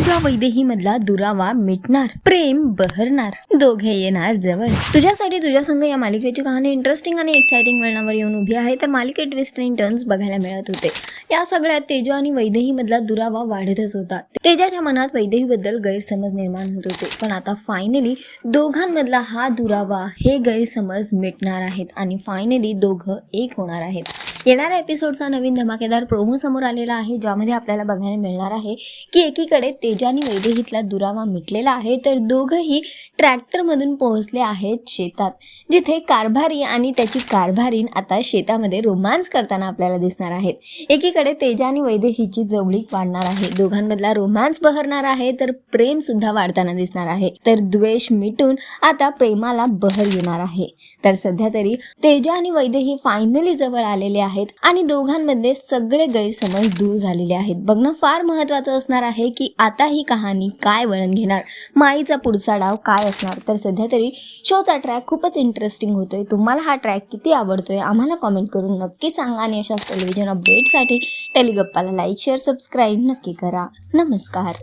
तेजा वैदेही मधला दुरावा मिटणार, प्रेम बहरणार, दोघे येणार जवळ. तुझ्यासाठी तुझ्या संग या मालिकेची कहाणी इंटरेस्टिंग आणि एक्साइटिंग वळणावर येऊन उभी आहे. तर मालिकेत ट्विस्ट अँड टर्न्स बघायला मिळत होते. या सगळ्यात तेजा आणि वैदेही मधला दुरावा वाढतच होता. तेजाच्या मनात वैदेही बद्दल गैरसमज निर्माण होत होते, पण आता फायनली दोघांमधला हा दुरावा, हे गैरसमज मिटणार आहेत आणि फायनली दोघं एक होणार आहेत. येणाऱ्या एपिसोडचा नवीन धमाकेदार प्रोमो समोर आलेला आहे, ज्यामध्ये आपल्याला बघायला मिळणार आहे की एकीकडे तेजा आणि वैदेहीतला दुरावा मिटलेला आहे, तर दोघंही ट्रॅक्टरमधून पोहोचले आहेत शेतात, जिथे कारभारी आणि त्याची कारभारीण आता शेतामध्ये रोमांस करताना आपल्याला दिसणार आहेत. एकीकडे तेजा आणि वैदेहीची जवळीक वाढणार आहे, दोघांमधला रोमांस बहरणार आहे, तर प्रेम सुद्धा वाढताना दिसणार आहे. तर द्वेष मिटून आता प्रेमाला बहर येणार आहे. तर सध्या तरी तेजा आणि वैदेही फायनली जवळ आलेले आहेत आणि दोघांमधले सगळे गैरसमज दूर झालेले आहेत. बघणं फार महत्त्वाचं असणार आहे की आता ही कहाणी काय वळण घेणार, माईचा पुढचा डाव काय असणार. तर सध्या तरी शोचा ट्रॅक खूपच इंटरेस्टिंग होतोय. तुम्हाला हा ट्रॅक किती आवडतोय आम्हाला कमेंट करून नक्की सांगा आणि अशाच टेलिव्हिजन अपडेटसाठी टेलिगप्पाला लाईक, शेअर, सबस्क्राईब नक्की करा. नमस्कार.